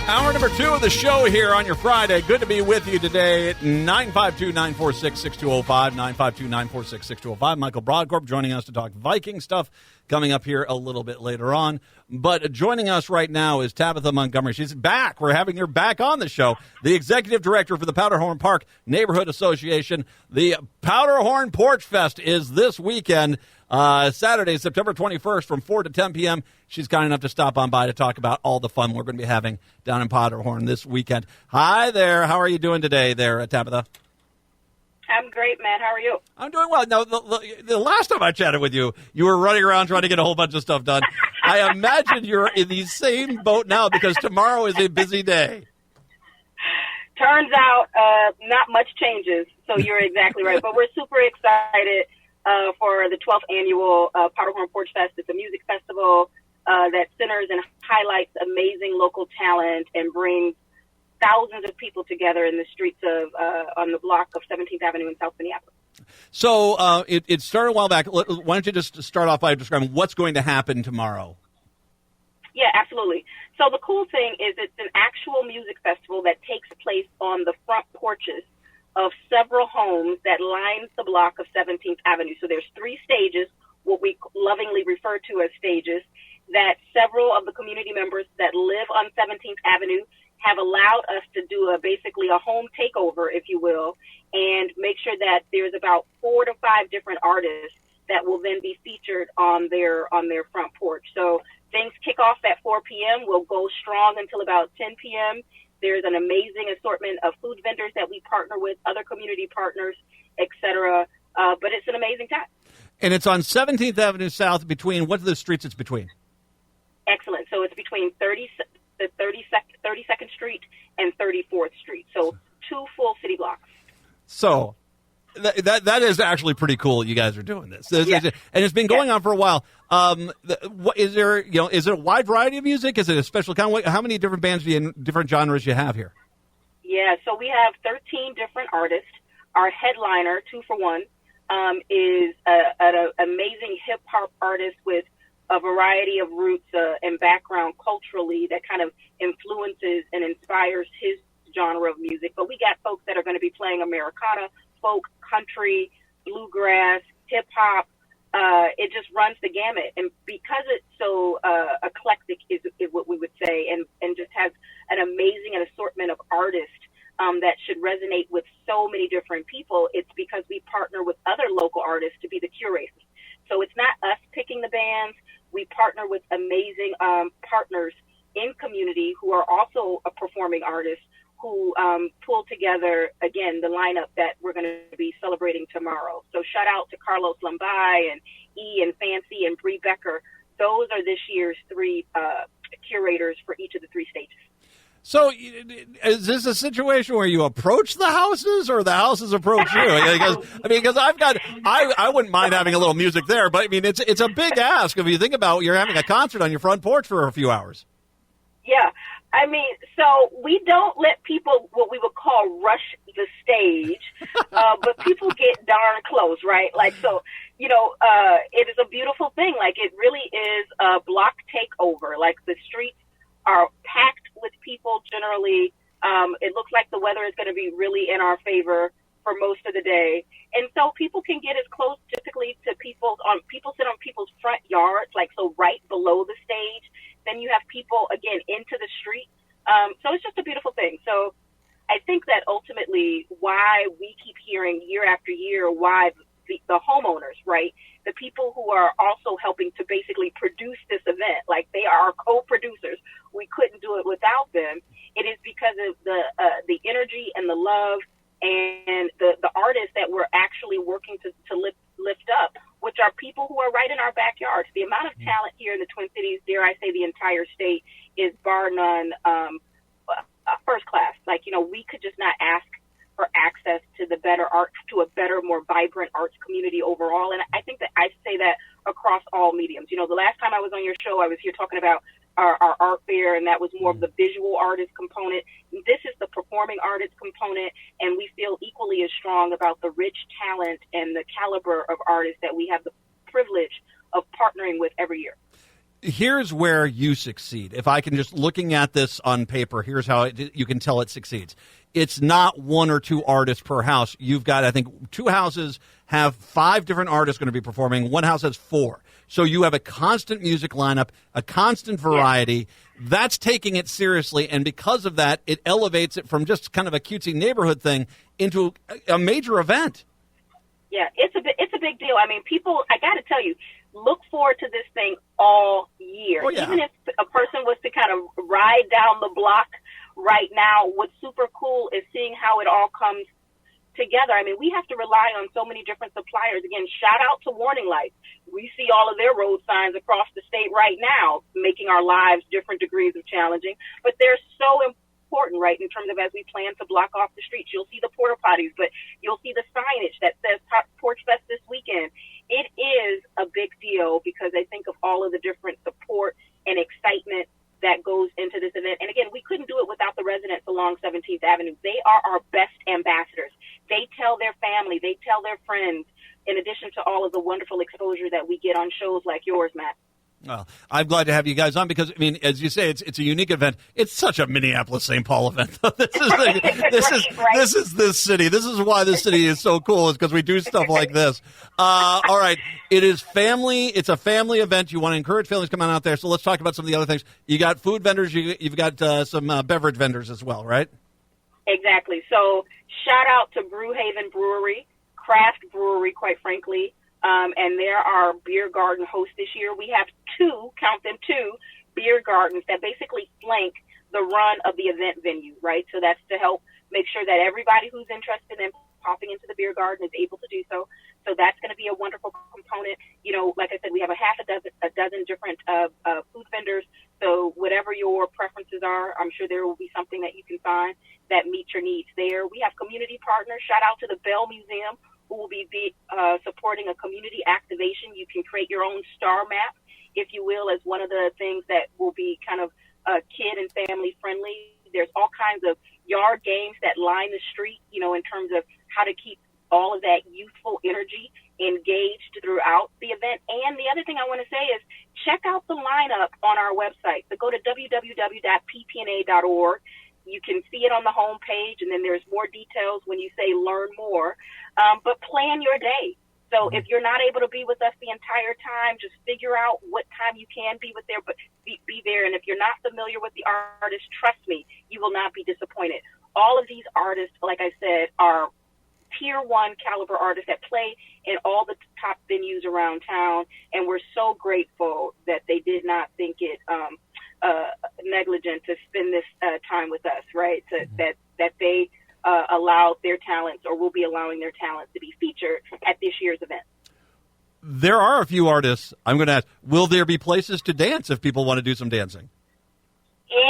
Hour number 2 of the show here on your Friday. Good to be with you today at 952-946-6205, 952-946-6205. Michael Broadcorp joining us to talk Viking stuff coming up here a little bit later on. But joining us right now is Tabitha Montgomery. She's back. We're having her back on the show. The executive director for the Powderhorn Park Neighborhood Association. The Powderhorn Porchfest is this weekend. Saturday, September 21st from 4 to 10 p.m. She's kind enough to stop on by to talk about all the fun we're going to be having down in Powderhorn this weekend. Hi there. How are you doing today there, Tabitha? I'm great, Matt. How are you? I'm doing well. Now, the last time I chatted with you, you were running around trying to get a whole bunch of stuff done. I imagine you're in the same boat now because tomorrow is a busy day. Turns out not much changes, so you're exactly right. But we're super excited for the 12th annual Powderhorn Porchfest. It's a music festival that centers and highlights amazing local talent and brings thousands of people together in the streets of on the block of 17th Avenue in South Minneapolis. So it started a while back. Why don't you just start off by describing what's going to happen tomorrow? Yeah, absolutely. So the cool thing is it's an actual music festival that takes place on the front porches of several homes that lines the block of 17th Avenue. So there's 3 stages, what we lovingly refer to as stages, that several of the community members that live on 17th Avenue have allowed us to do basically a home takeover, if you will, and make sure that there's about 4 to 5 different artists that will then be featured on their front porch. So things kick off at 4 p.m. We'll go strong until about 10 p.m. There's an amazing assortment of food vendors that we partner with, other community partners, et cetera. But it's an amazing time. And it's on 17th Avenue South between, what are the streets it's between? Excellent. So it's between 32nd Street and 34th Street. So 2 full city blocks. So that is actually pretty cool. You guys are doing this, Yeah. And it's been going on for a while. Is there, is it a wide variety of music? Is it a special kind? How many different bands different genres you have here? Yeah, so we have 13 different artists. Our headliner, 2 for 1, is an amazing hip hop artist with a variety of roots and background culturally that kind of influences and inspires his genre of music. But we got folks that are going to be playing Americana, folk, country, bluegrass, hip hop. It just runs the gamut. And because it's so eclectic is what we would say, and just has an amazing assortment of artists that should resonate with so many different people, it's because we partner with other local artists to be the curators. So it's not us picking the bands. We partner with amazing partners in community who are also performing artists who pull together, again, the lineup that we're going to be celebrating tomorrow. So shout out to Carlos Lombay and E and Fancy and Bree Becker. Those are this year's 3 curators for each of the 3 stages. So is this a situation where you approach the houses or the houses approach you? Because I wouldn't mind having a little music there, but I mean, it's a big ask if you think about you're having a concert on your front porch for a few hours. Yeah. I mean, so we don't let people, what we would call, rush the stage, but people get darn close, right? Like, so, it is a beautiful thing. Like, it really is a block takeover. Like, the streets are packed with people generally. It looks like the weather is going to be really in our favor for most of the day. And so people can get as close typically to people sit on people's front yards, like, so right below the stage. Then you have people, again, into the street. So it's just a beautiful thing. So I think that ultimately why we keep hearing year after year why the homeowners, right, the people who are also helping to basically produce this event, like they are our co-producers. We couldn't do it without them. It is because of the energy and the love and the artists that we're actually working to lift up, which are people who are right in our backyards. The amount of talent here in the Twin Cities, dare I say the entire state, is bar none first class. Like, we could just not ask for access to the better art, to a better, more vibrant arts community overall. And I think that I say that across all mediums. The last time I was on your show, I was here talking about our art fair, and that was more of the visual artist component. This is the performing artist component, and we feel equally as strong about the rich talent and the caliber of artists that we have the privilege of partnering with every year. Here's where you succeed. If I can just looking at this on paper, here's how you can tell it succeeds. It's not one or two artists per house. You've got, I think, two houses have 5 different artists going to be performing. One house has 4. So you have a constant music lineup, a constant variety. Yeah. That's taking it seriously, and because of that, it elevates it from just kind of a cutesy neighborhood thing into a major event. Yeah, it's a big deal. I mean, people, I got to tell you, look forward to this thing all year. Oh, yeah. Even if a person was to kind of ride down the block right now, what's super cool is seeing how it all comes together. I mean, we have to rely on so many different suppliers. Again, shout out to Warning Lights. We see all of their road signs across the state right now, making our lives different degrees of challenging. But they're so important, right, in terms of as we plan to block off the streets. You'll see the porta potties, but you'll see the signage that says Porchfest this weekend. It is a big deal because I think of all of the different support and excitement that goes into this event. And again, we couldn't do it without the residents along 17th Avenue. They are our best ambassadors. They tell their family, they tell their friends, in addition to all of the wonderful exposure that we get on shows like yours, Matt. Well, I'm glad to have you guys on because, I mean, as you say, it's a unique event. It's such a Minneapolis-St. Paul event. This is this city. This is why this city is so cool, is because we do stuff like this. All right. It is family. It's a family event. You want to encourage families to come on out there. So let's talk about some of the other things. You got food vendors. You've got some beverage vendors as well, right? Exactly. So shout out to Brewhaven Brewery, craft brewery, quite frankly. And they're our beer garden host this year. We have 2 beer gardens that basically flank the run of the event venue, right? So that's to help make sure that everybody who's interested in popping into the beer garden is able to do so. So that's going to be a wonderful component. You know, like I said, we have a dozen different food vendors. So whatever your preferences are, I'm sure there will be something that you can find that meets your needs there. We have community partners. Shout out to the Bell Museum, who will be supporting a community activation. You can create your own star map, if you will, as one of the things that will be kind of kid and family friendly. There's all kinds of yard games that line the street, you know, in terms of how to keep all of that youthful energy engaged throughout the event. And the other thing I want to say is check out the lineup on our website. So go to www.ppna.org. You can see it on the home page, and then there's more details when you say learn more. But plan your day. So if you're not able to be with us the entire time, just figure out what time you can be with there, but be there. And if you're not familiar with the artist, trust me, you will not be disappointed. All of these artists, like I said, are tier 1 caliber artists that play in all the top venues around town. And we're so grateful that they did not think it negligent to spend this time with us, right? So that they allowed their talents, or will be allowing their talents, to be featured at this year's event. There are a few artists. I'm going to ask, will there be places to dance if people want to do some dancing?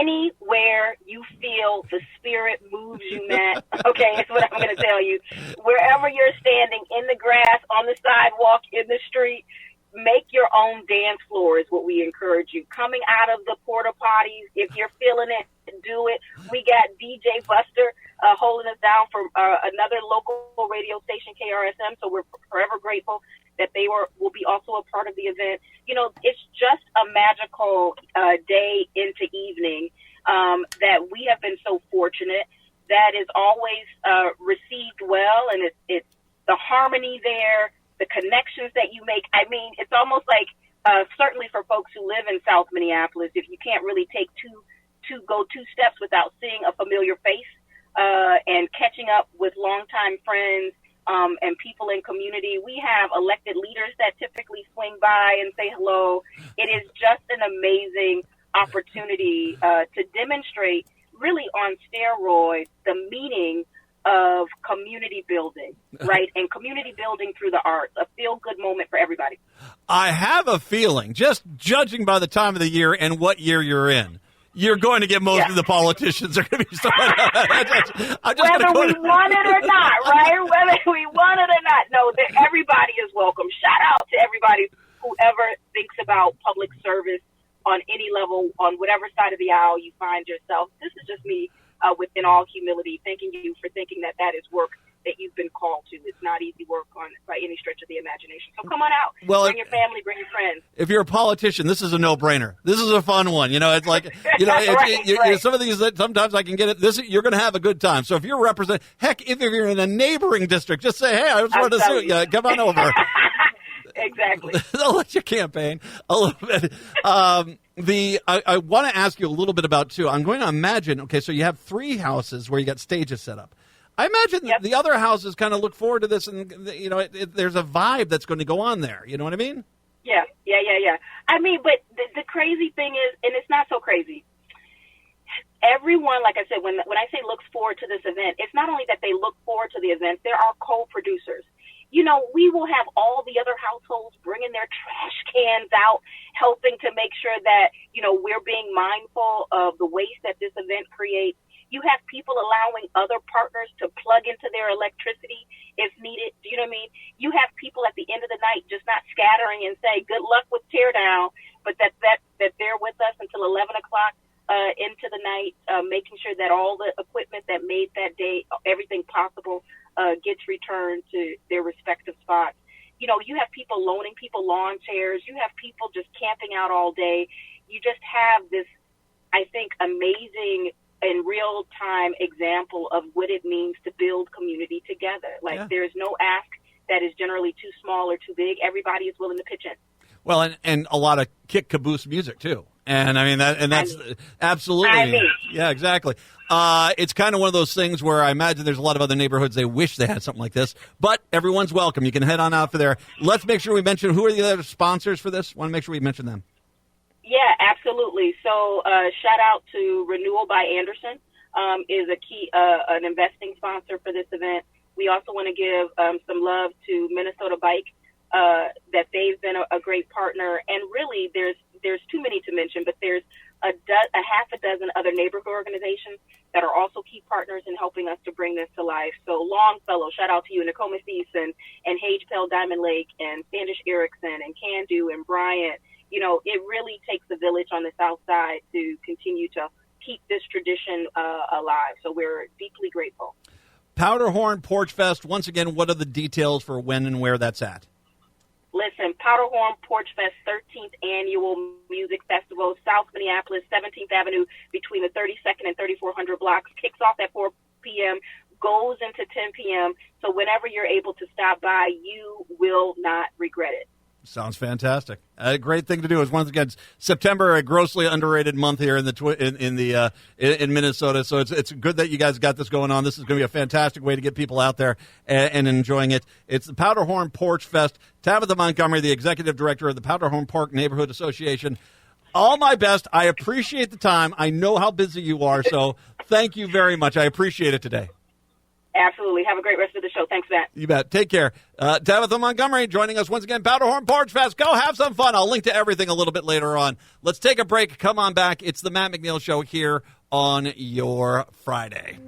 Anywhere you feel the spirit moves you, Matt. Okay, that's what I'm going to tell you. Wherever you're standing, in the grass, on the sidewalk, in the street, make your own dance floor is what we encourage you. Coming out of the porta potties, if you're feeling it, do it. We got DJ Buster holding us down from another local radio station, KRSM, so we're forever grateful that they will be also a part of the event. You know, it's just a magical day into evening that we have been so fortunate that is always received well, and it's the harmony there, the connections that you make. I mean, it's almost like certainly for folks who live in South Minneapolis, if you can't really take two steps without seeing a familiar face and catching up with longtime friends and people in community. We have elected leaders that typically swing by and say hello. It is just an amazing opportunity to demonstrate, really on steroids, the meaning of community building, right? And community building through the arts, a feel-good moment for everybody. I have a feeling, just judging by the time of the year and what year you're in, you're going to get most of the politicians are going to be starting. Whether we want it or not, right? Whether we want it or not. No, everybody is welcome. Shout out to everybody who ever thinks about public service on any level, on whatever side of the aisle you find yourself. This is just me within all humility, thanking you for thinking that is work that you've been called to. It's not easy work by any stretch of the imagination. So come on out. Well, bring your family, bring your friends. If you're a politician, this is a no-brainer. This is a fun one. It's like, right. Some of these that sometimes I can get it. You're going to have a good time. So if you're representing, heck, if you're in a neighboring district, just say, hey, I just wanted to see you. Come on over. Exactly. They'll let you campaign a little bit. I want to ask you a little bit about, too. I'm going to imagine, okay, so you have 3 houses where you got stages set up. I imagine the other houses kind of look forward to this, and, there's a vibe that's going to go on there. You know what I mean? Yeah. I mean, but the crazy thing is, and it's not so crazy, everyone, like I said, when I say looks forward to this event, it's not only that they look forward to the event, there are co-producers. We will have all the other households bringing their trash cans out, helping to make sure that, we're being mindful of the waste that this event creates. You have people allowing other partners to plug into their electricity if needed. Do you know what I mean? You have people at the end of the night just not scattering and say, good luck with teardown, but that they're with us until 11 o'clock into the night, making sure that all the equipment that made that day, everything possible, gets returned to their respective spots. You have people loaning people lawn chairs. You have people just camping out all day. You just have this, I think, amazing and real-time example of what it means to build community together. There's no ask that is generally too small or too big. everybody is willing to pitch in. Well, and a lot of kick caboose music too, and that's absolutely, yeah, exactly. It's kind of one of those things where I imagine there's a lot of other neighborhoods they wish they had something like this, but everyone's welcome. You can head on out for there. Let's make sure we mention who are the other sponsors for this. Want to make sure we mention them. Yeah, absolutely. So, shout out to Renewal by Anderson, is a key, an investing sponsor for this event. We also want to give some love to Minnesota Bike. That they've been a great partner, and really there's too many to mention, but there's a half a dozen other neighborhood organizations that are also key partners in helping us to bring this to life. So Longfellow, shout out to you, Nokomis East and Hage Pell Diamond Lake and Standish Erickson and Candu and Bryant. It really takes a village on the south side to continue to keep this tradition alive. So we're deeply grateful. Powderhorn Porchfest, once again, what are the details for when and where that's at? Listen, Powderhorn Porchfest 13th Annual Music Festival, South Minneapolis, 17th Avenue, between the 32nd and 3400 blocks, kicks off at 4 p.m., goes into 10 p.m., so whenever you're able to stop by, you will not regret it. Sounds fantastic. A great thing to do is, once again, September, a grossly underrated month here in Minnesota. So it's good that you guys got this going on. This is going to be a fantastic way to get people out there and enjoying it. It's the Powderhorn Porchfest. Tabitha Montgomery, the executive director of the Powderhorn Park Neighborhood Association. All my best. I appreciate the time. I know how busy you are, so thank you very much. I appreciate it today. Absolutely. Have a great rest of the show. Thanks, Matt. You bet. Take care. Tabitha Montgomery joining us once again. Powderhorn Porchfest. Go have some fun. I'll link to everything a little bit later on. Let's take a break. Come on back. It's the Matt McNeil Show here on your Friday.